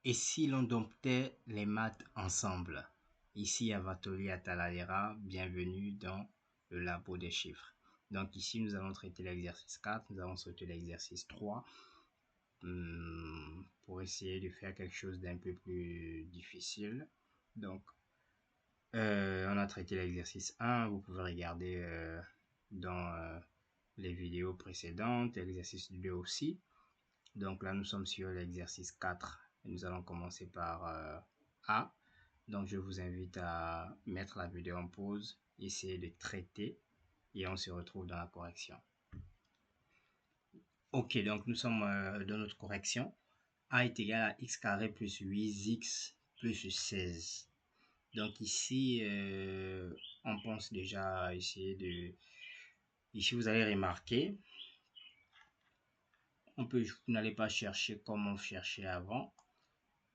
Et si l'on domptait les maths ensemble? Ici, Avatoli Ataladera, bienvenue dans le labo des chiffres. Donc ici, nous allons traiter l'exercice 4, nous allons traiter l'exercice 3 pour essayer de faire quelque chose d'un peu plus difficile. Donc, on a traité l'exercice 1, vous pouvez regarder dans les vidéos précédentes, l'exercice 2 aussi. Donc là, nous sommes sur l'exercice 4. Nous allons commencer par A. Donc, je vous invite à mettre la vidéo en pause, essayer de traiter et on se retrouve dans la correction. Ok, donc nous sommes dans notre correction. A est égal à x carré plus 8x plus 16. Donc ici, on pense déjà à essayer de... Ici, vous allez remarquer, vous n'allez pas chercher comme on cherchait avant.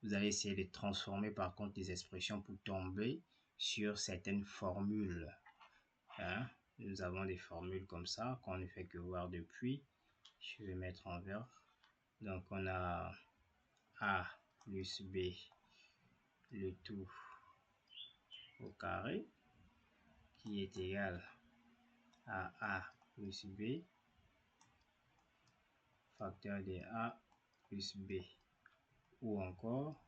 Vous allez essayer de transformer par contre les expressions pour tomber sur certaines formules. Hein? Nous avons des formules comme ça qu'on ne fait que voir depuis. Je vais mettre en vert. Donc on a A plus B, le tout au carré, qui est égal à A plus B, facteur de A plus B, ou encore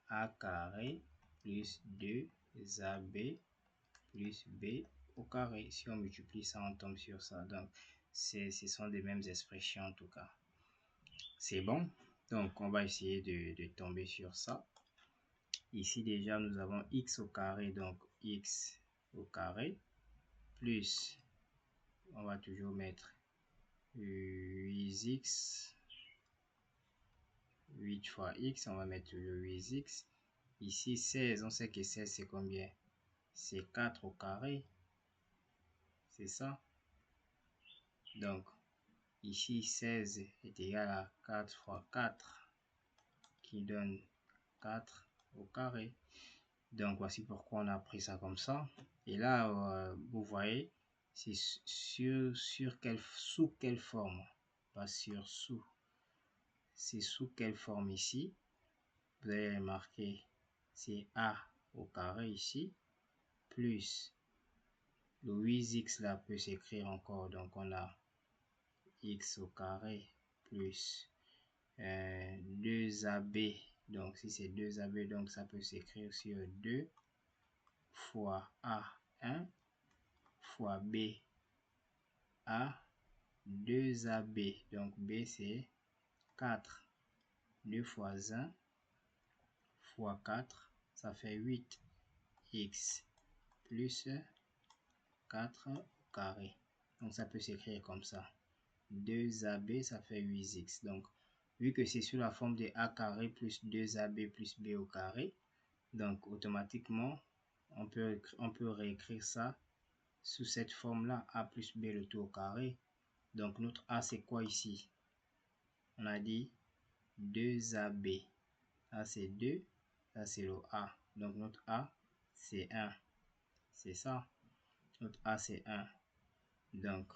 A carré plus 2AB plus B au carré. Si on multiplie ça, on tombe sur ça. Donc, ce sont des mêmes expressions en tout cas. C'est bon. Donc, on va essayer de tomber sur ça. Ici, déjà, nous avons x au carré. Donc, x au carré plus, on va toujours mettre 8x. 8 fois x, on va mettre le 8x. Ici, 16, on sait que 16, c'est combien? C'est 4 au carré. C'est ça. Donc, ici, 16 est égal à 4 fois 4, qui donne 4 au carré. Donc, voici pourquoi on a pris ça comme ça. Et là, vous voyez, c'est sous quelle forme? Pas sur sous. C'est sous quelle forme ici? Vous allez remarquer, c'est A au carré ici, plus le 8x là peut s'écrire encore. Donc, on a x au carré plus 2ab. Donc, si c'est 2ab, donc ça peut s'écrire sur 2 fois A1 fois B A 2ab. Donc, B c'est 4. 2 fois 1 fois 4, ça fait 8. X plus 4 au carré. Donc, ça peut s'écrire comme ça. 2ab, ça fait 8x. Donc, vu que c'est sous la forme de a carré plus 2ab plus b au carré, donc automatiquement, on peut réécrire ça sous cette forme-là, a plus b le tout au carré. Donc, notre a, c'est quoi ici? On a dit 2ab. A, c'est 2. Ça, c'est le a. Donc, notre a, c'est 1. C'est ça. Notre a, c'est 1. Donc,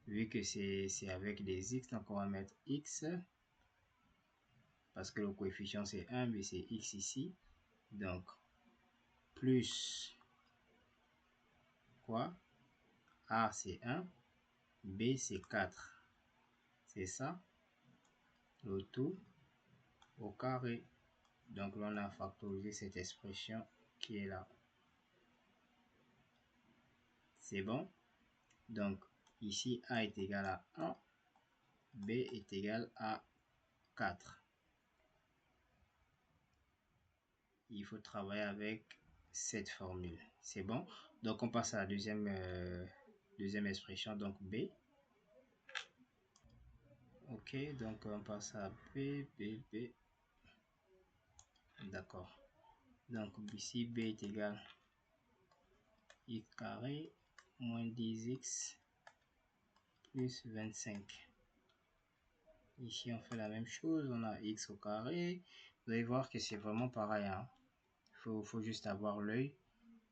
vu que c'est avec des x, donc on va mettre x. Parce que le coefficient, c'est 1, mais c'est x ici. Donc, plus quoi? A, c'est 1. B, c'est 4. C'est ça. Le tout au carré. Donc, là, on a factorisé cette expression qui est là. C'est bon. Donc, ici, A est égal à 1. B est égal à 4. Il faut travailler avec cette formule. C'est bon. Donc, on passe à la deuxième expression. Donc, B. Ok. Donc, on passe à B, B, B. D'accord. Donc, ici, B est égal à x carré moins 10x plus 25. Ici, on fait la même chose. On a x au carré. Vous allez voir que c'est vraiment pareil. Hein. Faut juste avoir l'œil.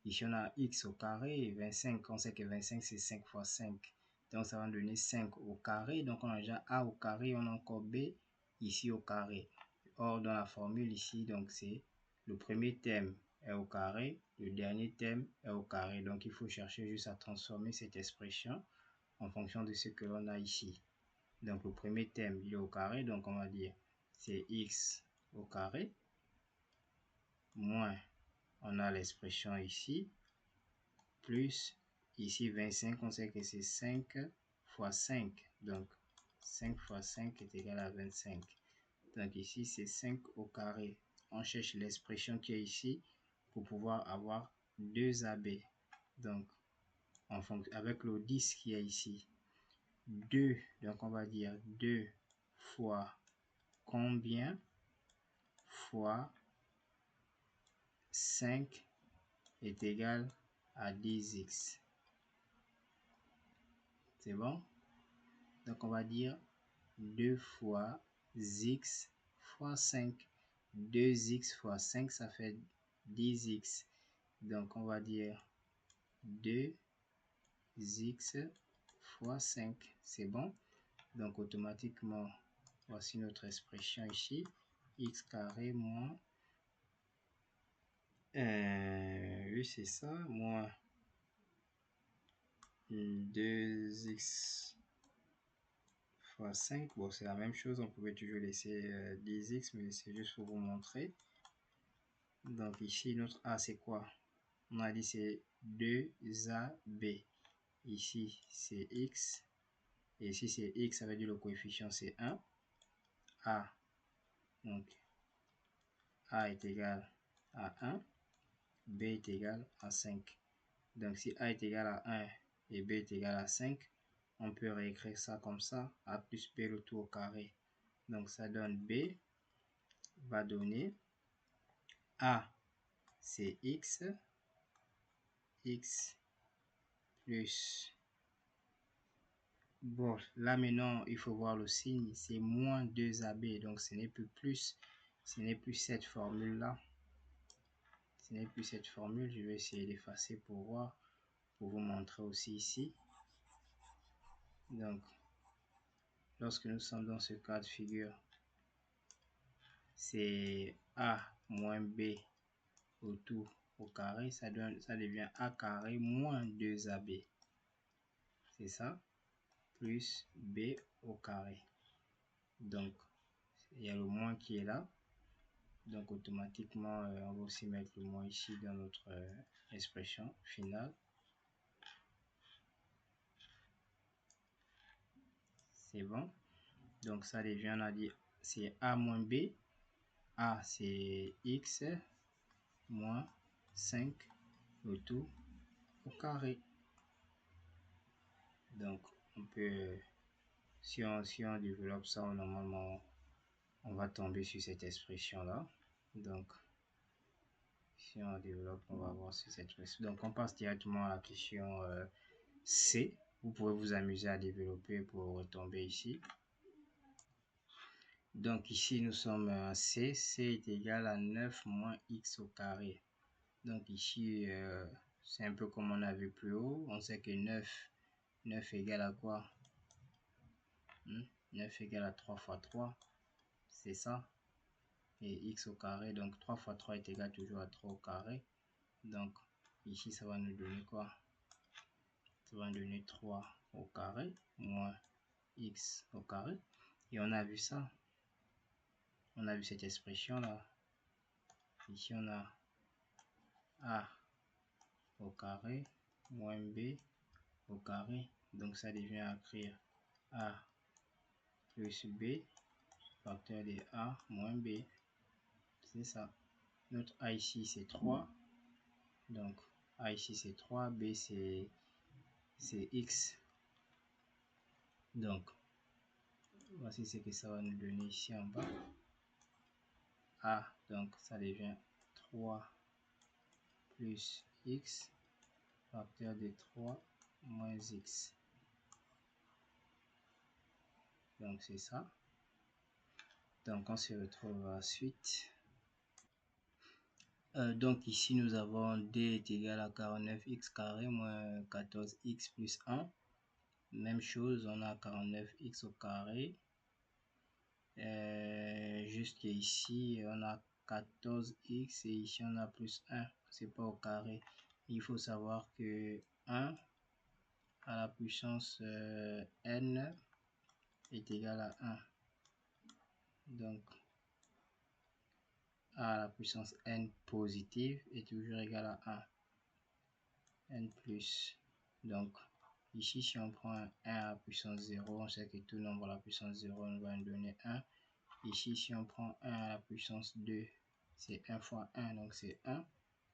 Ici, on a x au carré et 25. On sait que 25, c'est 5 fois 5. Donc, ça va donner 5 au carré. Donc, on a déjà a au carré. On a encore b ici au carré. Or, dans la formule ici, donc c'est le premier terme est au carré, le dernier terme est au carré. Donc, il faut chercher juste à transformer cette expression en fonction de ce que l'on a ici. Donc, le premier terme, il est au carré, donc on va dire c'est x au carré, moins, on a l'expression ici, plus, ici 25, on sait que c'est 5 fois 5. Donc, 5 fois 5 est égal à 25. Donc, ici, c'est 5 au carré. On cherche l'expression qui est ici pour pouvoir avoir 2AB. Donc, avec le 10 qui est ici, 2, donc on va dire 2 fois combien fois 5 est égal à 10x. C'est bon? Donc, on va dire 2 fois x fois 5. 2x fois 5, ça fait 10x. Donc, on va dire 2x fois 5. C'est bon? Donc, automatiquement, voici notre expression ici. X carré moins... oui, c'est ça. Moins 2x fois 5. Bon, c'est la même chose. On pouvait toujours laisser 10x, mais c'est juste pour vous montrer. Donc, ici, notre A, c'est quoi? On a dit c'est 2AB. Ici, c'est x. Et ici, c'est x, ça veut dire le coefficient, c'est 1. A, donc A est égal à 1. B est égal à 5. Donc, si A est égal à 1 et B est égal à 5, on peut réécrire ça comme ça. A plus B le tout au carré. Donc, ça donne B va donner A, c'est x. X plus... Bon, là maintenant, il faut voir le signe. C'est moins 2AB. Donc, ce n'est plus plus. Ce n'est plus cette formule-là. Ce n'est plus cette formule. Je vais essayer d'effacer pour voir. Pour vous montrer aussi ici. Donc, lorsque nous sommes dans ce cas de figure, c'est A moins B au tout au carré. Ça devient A carré moins 2AB. C'est ça. Plus B au carré. Donc, il y a le moins qui est là. Donc, automatiquement, on va aussi mettre le moins ici dans notre expression finale. C'est bon. Donc, ça devient, on a dit, c'est A moins B. A, c'est X moins 5 le tout au carré. Donc, on peut, si on développe ça, normalement, on va tomber sur cette expression-là. Donc, si on développe, on va voir sur cette expression. Donc, on passe directement à la question C. Vous pouvez vous amuser à développer pour retomber ici. Donc, ici, nous sommes à C. C est égal à 9 moins x au carré. Donc, ici, c'est un peu comme on a vu plus haut. On sait que 9 égale à quoi? 9 égale à 3 fois 3. C'est ça. Et x au carré. Donc, 3 fois 3 est égal toujours à 3 au carré. Donc, ici, ça va nous donner quoi? Ça va nous donner 3 au carré moins x au carré. Et on a vu ça. On a vu cette expression là. Ici, on a A au carré moins B au carré. Donc, ça devient à écrire A plus B facteur de A moins B. C'est ça. Notre A ici, c'est 3. Donc, A ici, c'est 3. B, c'est X. Donc, voici ce que ça va nous donner ici en bas. A, donc, ça devient 3 plus X facteur de 3 moins X. Donc, c'est ça. Donc, on se retrouve à la suite. Donc, ici, nous avons D est égal à 49x carré moins 14x plus 1. Même chose, on a 49x au carré Juste ici, on a 14x et ici on a plus 1. C'est pas au carré. Il faut savoir que 1 à la puissance n est égal à 1. Donc, a à la puissance n positive est toujours égal à 1. n plus. Donc, ici, si on prend 1 à la puissance 0, on sait que tout nombre à la puissance 0 nous va nous donner 1. Ici, si on prend 1 à la puissance 2, c'est 1 fois 1, donc c'est 1.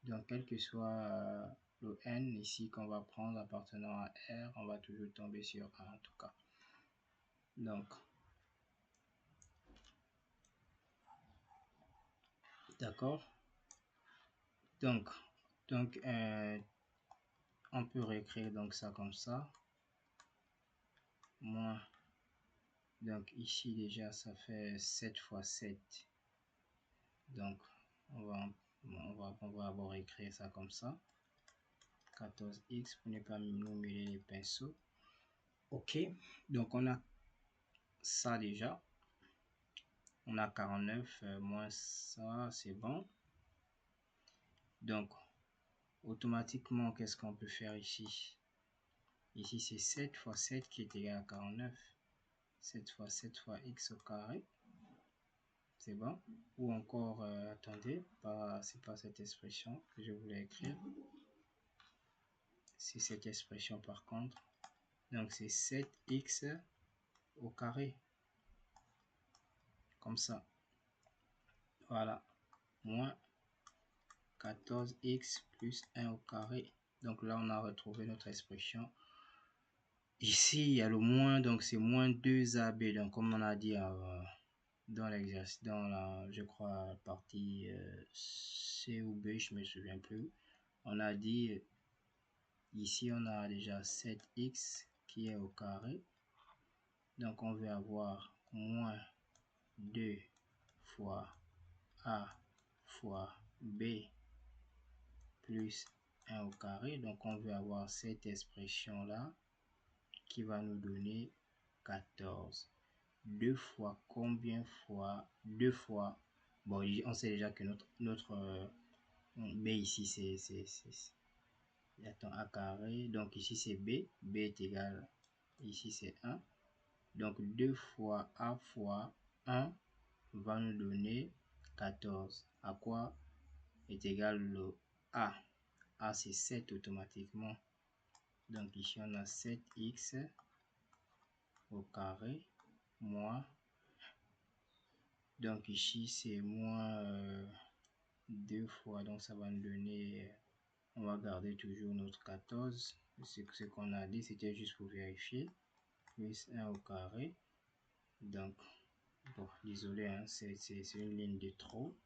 Donc, quel que soit le n ici qu'on va prendre appartenant à R, on va toujours tomber sur 1 en tout cas. Donc, d'accord. Donc on peut réécrire donc ça comme ça. Moins. Donc ici déjà ça fait 7 fois 7. Donc on va d'abord écrire ça comme ça. 14x pour ne pas nous mêler les pinceaux. Ok, donc on a ça déjà. On a 49 moins ça, c'est bon. Donc automatiquement, qu'est-ce qu'on peut faire ici? Ici c'est 7 fois 7 qui est égal à 49. 7 fois 7 fois x au carré. C'est bon. Ou encore, attendez, c'est pas cette expression que je voulais écrire. C'est cette expression par contre. Donc c'est 7x au carré. Comme ça. Voilà. Moins 14x plus 1 au carré. Donc là, on a retrouvé notre expression. Ici, il y a le moins, donc c'est moins 2ab. Donc comme on a dit dans l'exercice, dans la, je crois, partie C ou B, je me souviens plus. On a dit, ici on a déjà 7x qui est au carré. Donc on veut avoir moins 2 fois A fois B plus 1 au carré. Donc on veut avoir cette expression là qui va nous donner 14. 2 fois combien fois 2 fois, bon on sait déjà que notre B ici c'est attends, A carré, donc ici c'est B, B est égal, ici c'est 1, donc 2 fois A fois 1 va nous donner 14. À quoi est égal le A? A c'est 7 automatiquement, donc ici on a 7x au carré moins, donc ici c'est moins 2 fois, donc ça va nous donner, on va garder toujours notre 14, ce qu'on a dit c'était juste pour vérifier, plus 1 au carré. Donc bon, désolé, hein, c'est une ligne de trop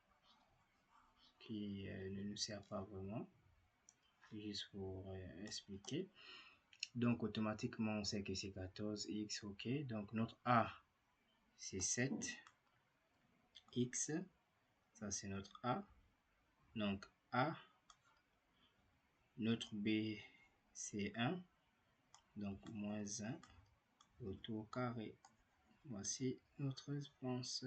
qui ne nous sert pas vraiment, juste pour expliquer. Donc automatiquement on sait que c'est 14x, ok. Donc notre A c'est 7x, ça c'est notre A. Donc A, notre B c'est 1, donc moins 1 au carré. Voici notre réponse.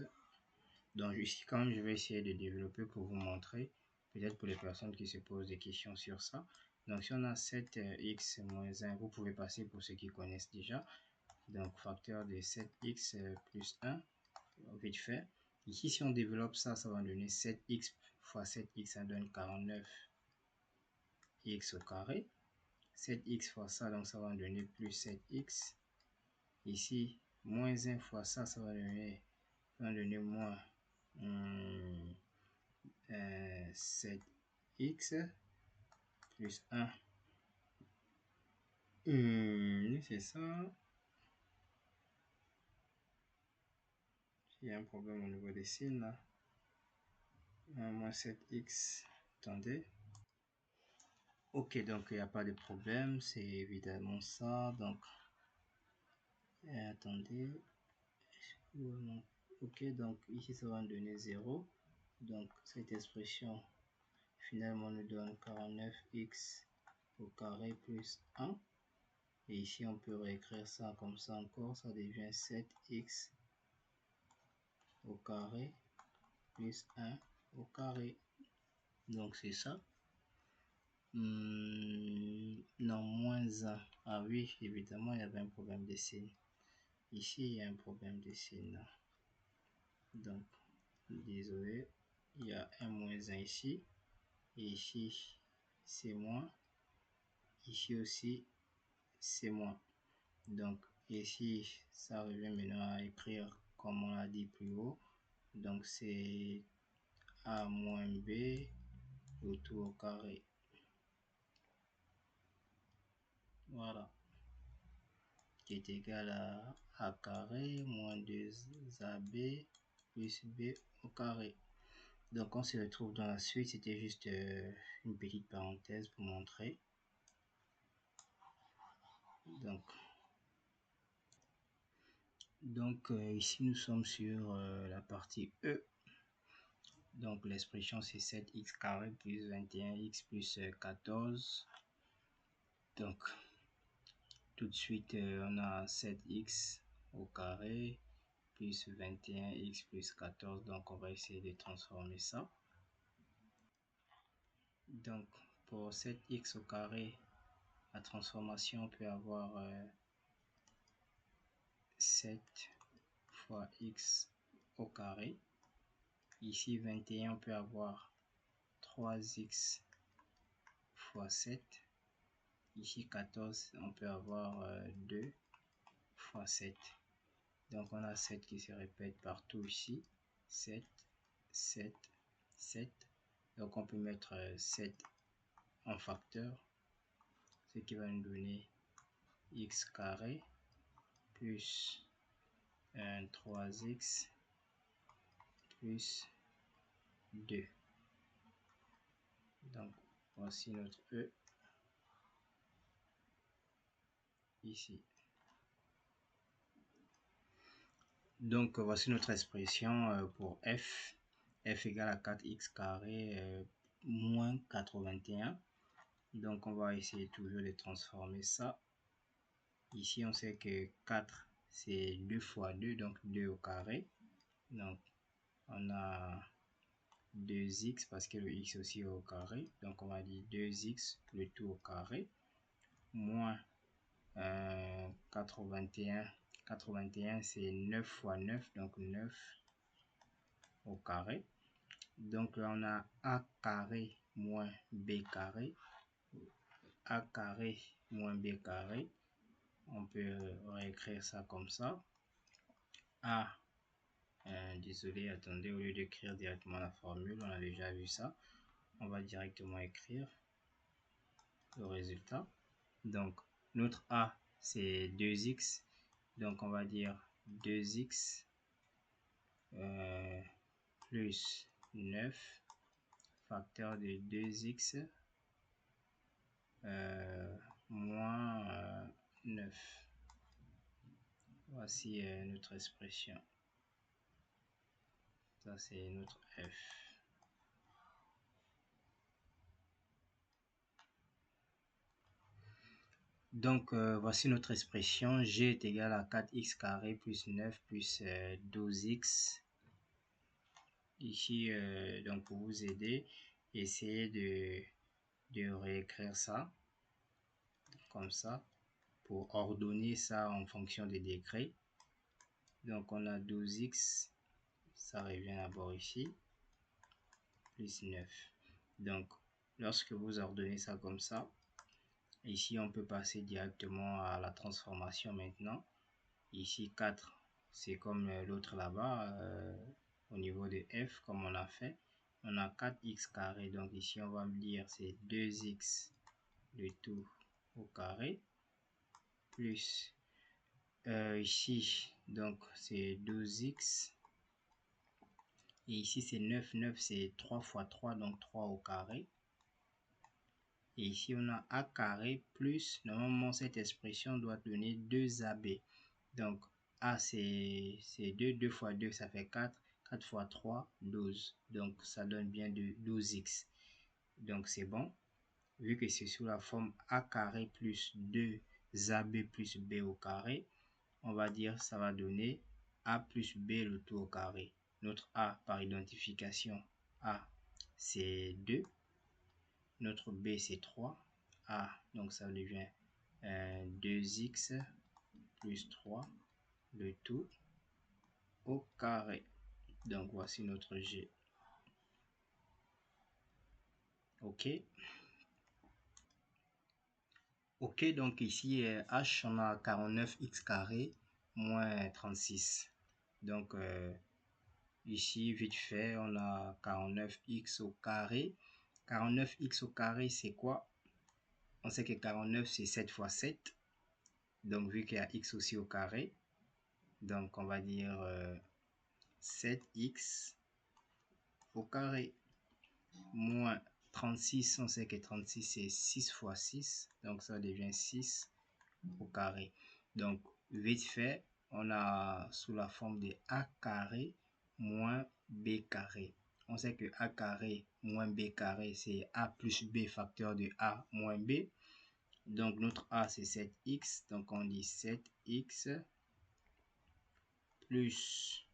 Donc ici quand même je vais essayer de développer pour vous montrer, peut-être pour les personnes qui se posent des questions sur ça. Donc si on a 7x moins 1, vous pouvez passer pour ceux qui connaissent déjà. Donc facteur de 7x plus 1, vite fait. Ici si on développe ça, ça va donner 7x fois 7x, ça donne 49x au carré. 7x fois ça, donc ça va donner plus 7x. Ici, moins 1 fois ça, ça va donner moins 7x plus 1. C'est ça. Il y a un problème au niveau des signes là. Moins 7x. Attendez. Ok, donc il n'y a pas de problème. C'est évidemment ça. Donc, attendez. Ok, donc ici ça va nous donner 0. Donc cette expression finalement nous donne 49x au carré plus 1. Et ici on peut réécrire ça comme ça encore. Ça devient 7x au carré plus 1 au carré. Donc c'est ça. Non, moins 1. Ah oui, évidemment, il y avait un problème de signe. Ici, il y a un problème de signe. Donc, désolé, il y a un moins 1 ici. Et ici, c'est moins. Ici aussi, c'est moins. Donc, ici, ça revient maintenant à écrire comme on l'a dit plus haut. Donc, c'est A moins B, le tout au carré. Voilà. Qui est égal à A carré moins 2AB plus B au carré. Donc, on se retrouve dans la suite. C'était juste une petite parenthèse pour montrer. Donc ici, nous sommes sur la partie E. Donc, l'expression, c'est 7x carré plus 21x plus 14. Donc, tout de suite, on a 7x au carré plus 21x plus 14. Donc, on va essayer de transformer ça. Donc, pour 7x au carré, la transformation peut avoir 7 fois x au carré. Ici, 21, on peut avoir 3x fois 7. Ici, 14, on peut avoir 2 fois 7. Donc, on a 7 qui se répète partout ici. 7, 7, 7. Donc, on peut mettre 7 en facteur, ce qui va nous donner x carré plus 3x plus 2. Donc, voici notre E ici. Donc, voici notre expression pour f. F égale à 4x carré moins 81. Donc, on va essayer toujours de transformer ça. Ici, on sait que 4, c'est 2 fois 2, donc 2 au carré. Donc, on a 2x parce que le x aussi est au carré. Donc, on va dire 2x, le tout au carré, moins 81. 81, c'est 9 fois 9, donc 9 au carré. Donc là, on a a carré moins b carré. A carré moins b carré. On peut réécrire ça comme ça. A, désolé, attendez, au lieu d'écrire directement la formule, on a déjà vu ça. On va directement écrire le résultat. Donc, notre A, c'est 2x. Donc, on va dire 2x plus 9 facteur de 2x moins 9. Voici notre expression. Ça, c'est notre f. Donc, voici notre expression. G est égal à 4x carré plus 9 plus 12x. Ici, donc pour vous aider, essayez de réécrire ça comme ça pour ordonner ça en fonction des décrets. Donc, on a 12x, ça revient d'abord ici, plus 9. Donc, lorsque vous ordonnez ça comme ça, ici, on peut passer directement à la transformation maintenant. Ici, 4, c'est comme l'autre là-bas, au niveau de f, comme on l'a fait. On a 4x carré, donc ici, on va me dire c'est 2x le tout au carré, plus ici, donc c'est 12x. Et ici, c'est 9. 9, c'est 3 fois 3, donc 3 au carré. Et ici, on a a carré plus, normalement, cette expression doit donner 2ab. Donc, a, c'est 2. 2 fois 2, ça fait 4. 4 fois 3, 12. Donc, ça donne bien 12x. Donc, c'est bon. Vu que c'est sous la forme a carré plus 2ab plus b au carré, on va dire ça va donner a plus b le tout au carré. Notre A par identification, A c'est 2. Notre B c'est 3. A, donc ça devient 2x plus 3, le tout au carré. Donc voici notre G. OK. OK, donc ici, H, on a 49x carré moins 36. Donc, ici, vite fait, on a 49x au carré. 49x au carré, c'est quoi? On sait que 49, c'est 7 fois 7. Donc, vu qu'il y a x aussi au carré, donc on va dire 7x au carré moins 36. On sait que 36, c'est 6 fois 6. Donc, ça devient 6 au carré. Donc, vite fait, on a sous la forme de a carré moins b carré. On sait que a carré moins b carré, c'est a plus b facteur de a moins b. Donc, notre a, c'est 7x. Donc, on dit 7x plus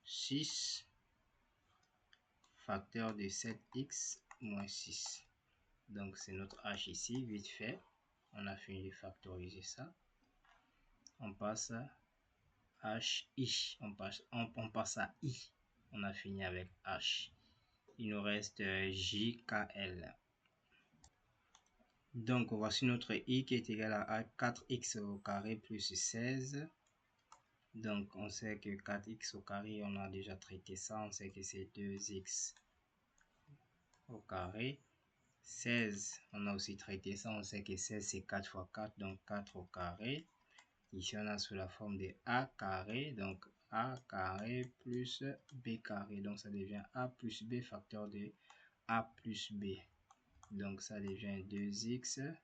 6 facteur de 7x moins 6. Donc, c'est notre h ici, vite fait. On a fini de factoriser ça. On passe à h, on passe à i. On a fini avec h. Il nous reste jkl. Donc, voici notre i qui est égal à 4x au carré plus 16. Donc, on sait que 4x au carré, on a déjà traité ça. On sait que c'est 2x au carré. 16, on a aussi traité ça. On sait que 16, c'est 4 fois 4, donc 4 au carré. Ici, on a sous la forme de a carré, donc a carré plus b carré. Donc, ça devient a plus b facteur de a plus b. Donc, ça devient 2x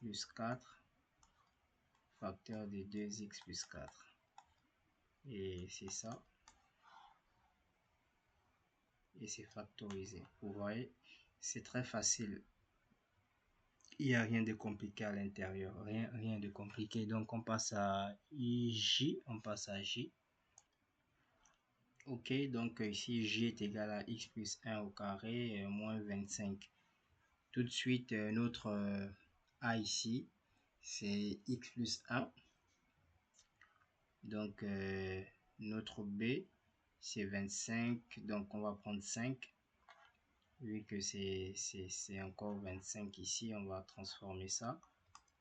plus 4 facteur de 2x plus 4. Et c'est ça. Et c'est factorisé. Vous voyez, c'est très facile. Il n'y a rien de compliqué à l'intérieur. Rien de compliqué. Donc, on passe à J. On passe à J. OK, donc ici, J est égal à x plus 1 au carré moins 25. Tout de suite, notre A ici, c'est x plus 1. Donc, notre B, c'est 25. Donc, on va prendre 5. Vu que c'est encore 25 ici, on va transformer ça.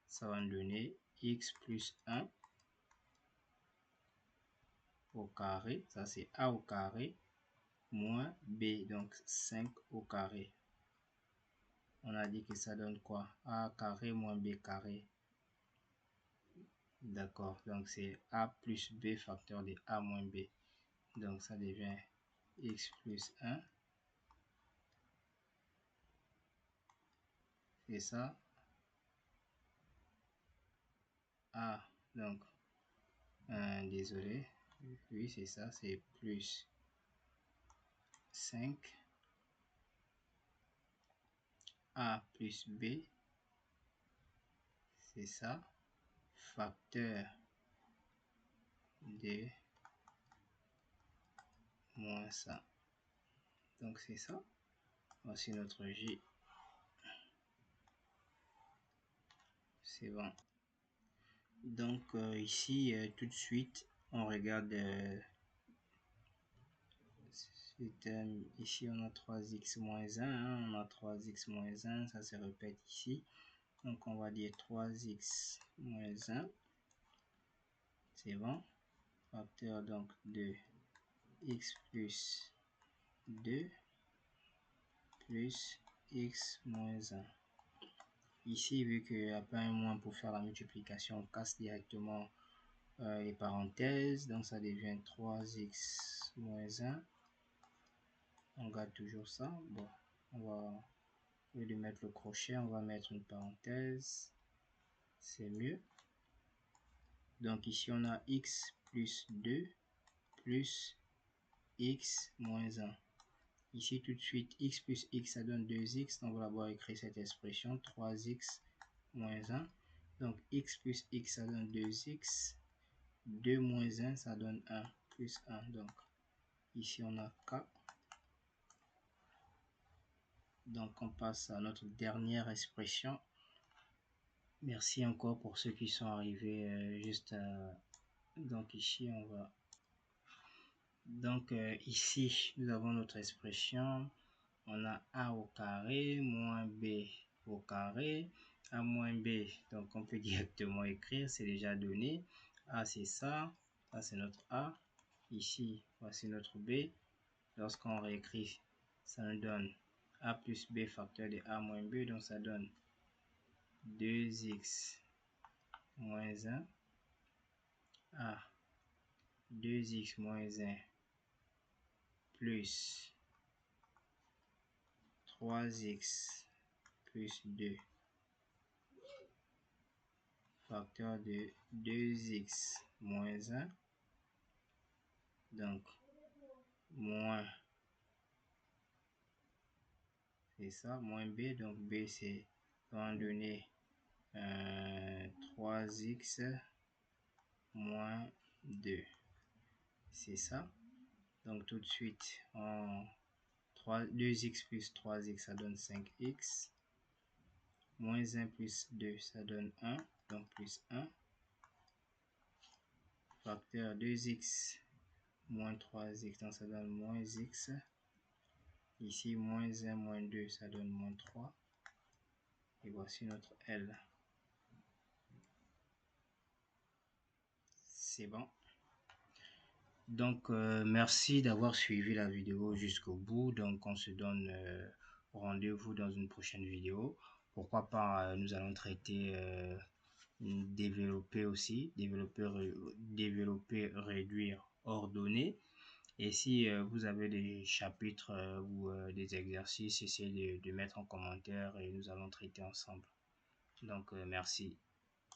Ça va nous donner x plus 1 au carré. Ça, c'est A au carré moins B. Donc, 5 au carré. On a dit que ça donne quoi? A carré moins B carré. D'accord. Donc, c'est A plus B facteur de A moins B. Donc, ça devient x plus 1. C'est ça. A. Donc, désolé. Oui, c'est ça. C'est plus 5. A plus B. C'est ça. Facteur de moins ça. Donc, c'est ça. Voici notre J. C'est bon. Donc, ici, tout de suite, on regarde. Ici, on a 3x moins 1. Hein, on a 3x moins 1. Ça se répète ici. Donc, on va dire 3x moins 1. C'est bon. Facteur donc de x plus 2 plus x moins 1. Ici, vu qu'il n'y a pas un moins pour faire la multiplication, on casse directement les parenthèses. Donc, ça devient 3x moins 1. On garde toujours ça. Bon, on va, au lieu de mettre le crochet, on va mettre une parenthèse. C'est mieux. Donc, ici, on a x plus 2 plus x moins 1. Ici, tout de suite, x plus x, ça donne 2x. Donc, on va d'abord écrire cette expression, 3x moins 1. Donc, x plus x, ça donne 2x. 2 moins 1, ça donne 1 plus 1. Donc, Ici, on a K. Donc, on passe à notre dernière expression. Merci encore pour ceux qui sont arrivés juste à... Donc, ici, on va... Donc, ici, nous avons notre expression. On a A au carré moins B au carré. A moins B, donc on peut directement écrire, c'est déjà donné. A, c'est ça. Ça, c'est notre A. Ici, voici notre B. Lorsqu'on réécrit, ça nous donne A plus B facteur de A moins B. Donc, ça donne 2x moins 1. A, 2x moins 1 plus 3x plus 2 facteur de 2x moins 1. Donc, moins, c'est ça, moins B. Donc, B, c'est, on va donner 3x moins 2. C'est ça. Donc, tout de suite, 2x plus 3x, ça donne 5x. Moins 1 plus 2, ça donne 1. Donc, plus 1. Facteur 2x moins 3x, donc ça donne moins x. Ici, moins 1 moins 2, ça donne moins 3. Et voici notre L. C'est bon. Donc, merci d'avoir suivi la vidéo jusqu'au bout. Donc, on se donne rendez-vous dans une prochaine vidéo. Pourquoi pas, nous allons traiter développer aussi, développer, réduire, ordonner. Et si vous avez des chapitres ou des exercices, essayez de mettre en commentaire et nous allons traiter ensemble. Donc, merci.